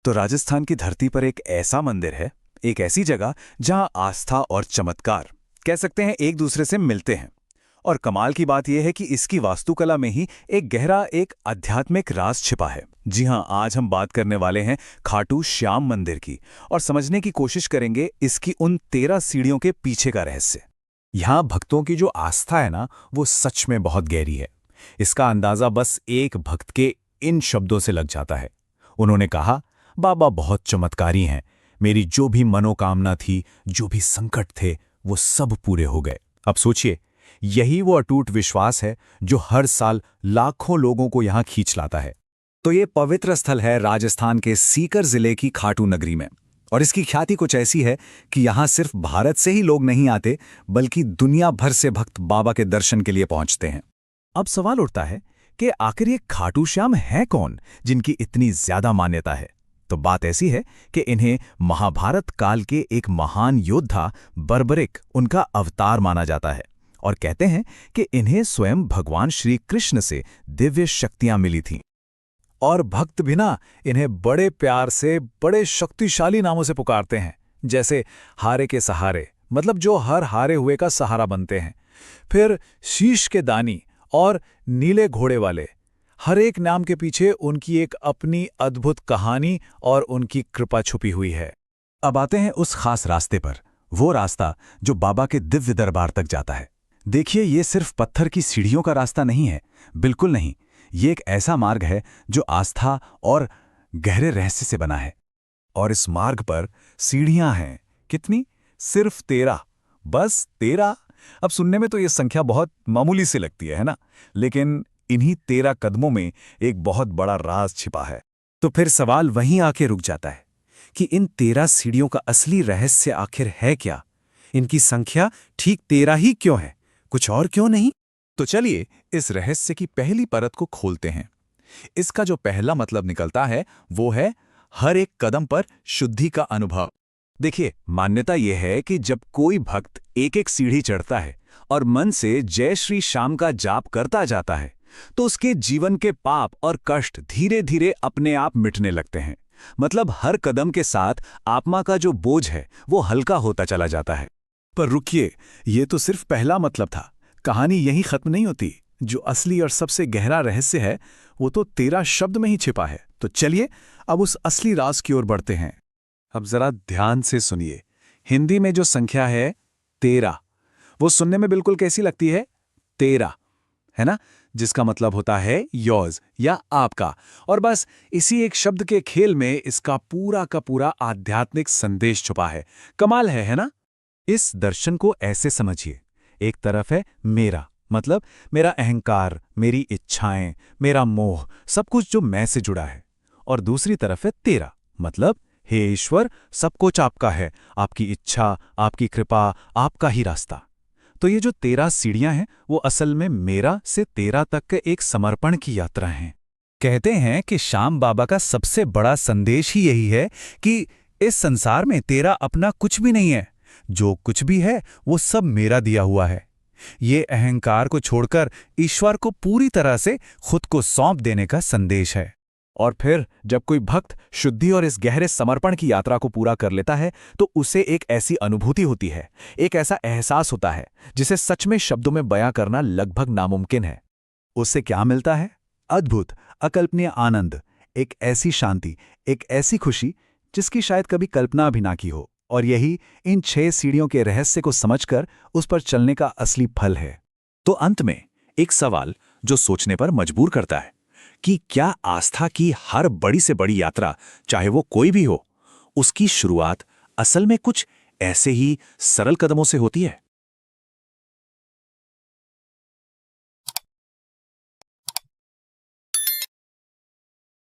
तो राजस्थान की धरती पर एक ऐसा मंदिर है, एक ऐसी जगह जहां आस्था और चमत्कार कह सकते हैं एक दूसरे से मिलते हैं। और कमाल की बात यह है कि इसकी वास्तुकला में ही एक गहरा एक आध्यात्मिक राज छिपा है। जी हां, आज हम बात करने वाले हैं खाटू श्याम मंदिर की और समझने की कोशिश करेंगे इसकी उन 13 सीढ़ियों के पीछे का रहस्य। यहाँ भक्तों की जो आस्था है ना, वो सच में बहुत गहरी है। इसका अंदाजा बस एक भक्त के इन शब्दों से लग जाता है। उन्होंने कहा, बाबा बहुत चमत्कारी हैं, मेरी जो भी मनोकामना थी, जो भी संकट थे, वो सब पूरे हो गए। अब सोचिए, यही वो अटूट विश्वास है जो हर साल लाखों लोगों को यहाँ खींच लाता है। तो ये पवित्र स्थल है राजस्थान के सीकर जिले की खाटू नगरी में। और इसकी ख्याति कुछ ऐसी है कि यहाँ सिर्फ भारत से ही लोग नहीं आते, बल्कि दुनिया भर से भक्त बाबा के दर्शन के लिए पहुंचते हैं। अब सवाल उठता है कि आखिर ये खाटू श्याम है कौन जिनकी इतनी ज्यादा मान्यता है। तो बात ऐसी है कि इन्हें महाभारत काल के एक महान योद्धा बर्बरिक उनका अवतार माना जाता है और कहते हैं कि इन्हें स्वयं भगवान श्री कृष्ण से दिव्य शक्तियां मिली थीं। और भक्त भी ना इन्हें बड़े प्यार से बड़े शक्तिशाली नामों से पुकारते हैं, जैसे हारे के सहारे, मतलब जो हर हारे हुए का सहारा बनते हैं। फिर शीश के दानी और नीले घोड़े वाले। हर एक नाम के पीछे उनकी एक अपनी अद्भुत कहानी और उनकी कृपा छुपी हुई है। अब आते हैं उस खास रास्ते पर, वो रास्ता जो बाबा के दिव्य दरबार तक जाता है। देखिए, ये सिर्फ पत्थर की सीढ़ियों का रास्ता नहीं है, बिल्कुल नहीं। ये एक ऐसा मार्ग है जो आस्था और गहरे रहस्य से बना है। और इस मार्ग पर सीढ़ियां हैं। कितनी? सिर्फ 13। बस 13। अब सुनने में तो ये संख्या बहुत मामूली सी लगती है ना? लेकिन इन्हीं 13 कदमों में एक बहुत बड़ा राज छिपा है। तो फिर सवाल वहीं आके रुक जाता है कि इन 13 सीढ़ियों का असली रहस्य आखिर है क्या? इनकी संख्या ठीक 13 ही क्यों है? कुछ और क्यों नहीं? तो चलिए इस रहस्य की पहली परत को खोलते हैं। इसका जो पहला मतलब निकलता है वो है हर एक कदम पर शुद्धि का अनुभव। देखिए, मान्यता यह है कि जब कोई भक्त एक एक सीढ़ी चढ़ता है और मन से जय श्री श्याम का जाप करता जाता है, तो उसके जीवन के पाप और कष्ट धीरे धीरे अपने आप मिटने लगते हैं। मतलब हर कदम के साथ आत्मा का जो बोझ है वो हल्का होता चला जाता है। पर रुकिए, ये तो सिर्फ पहला मतलब था। कहानी यहीं खत्म नहीं होती। जो असली और सबसे गहरा रहस्य है वो तो 13 शब्द में ही छिपा है। तो चलिए अब उस असली राज की ओर बढ़ते हैं। अब जरा ध्यान से सुनिए। हिंदी में जो संख्या है 13, वो सुनने में बिल्कुल कैसी लगती है? तेरा, है ना? जिसका मतलब होता है योर्स या आपका। और बस इसी एक शब्द के खेल में इसका पूरा का पूरा आध्यात्मिक संदेश छुपा है। कमाल है ना? इस दर्शन को ऐसे समझिए, एक तरफ है मेरा, मतलब मेरा अहंकार, मेरी इच्छाएं, मेरा मोह, सब कुछ जो मैं से जुड़ा है। और दूसरी तरफ है तेरा, मतलब हे ईश्वर, सब कुछ आपका है, आपकी इच्छा, आपकी कृपा, आपका ही रास्ता। तो ये जो 13 सीढ़ियां हैं वो असल में मेरा से 13 तक के एक समर्पण की यात्रा है। कहते हैं कि श्याम बाबा का सबसे बड़ा संदेश ही यही है कि इस संसार में तेरा अपना कुछ भी नहीं है। जो कुछ भी है वो सब मेरा दिया हुआ है। ये अहंकार को छोड़कर ईश्वर को पूरी तरह से खुद को सौंप देने का संदेश है। और फिर जब कोई भक्त शुद्धि और इस गहरे समर्पण की यात्रा को पूरा कर लेता है तो उसे एक ऐसी अनुभूति होती है, एक ऐसा एहसास होता है जिसे सच में शब्दों में बयां करना लगभग नामुमकिन है। उससे क्या मिलता है? अद्भुत, अकल्पनीय आनंद, एक ऐसी शांति, एक ऐसी खुशी जिसकी शायद कभी कल्पना भी ना की हो। और यही इन 6 सीढ़ियों के रहस्य को समझकर उस पर चलने का असली फल है। तो अंत में एक सवाल जो सोचने पर मजबूर करता है कि क्या आस्था की हर बड़ी से बड़ी यात्रा, चाहे वो कोई भी हो, उसकी शुरुआत असल में कुछ ऐसे ही सरल कदमों से होती है?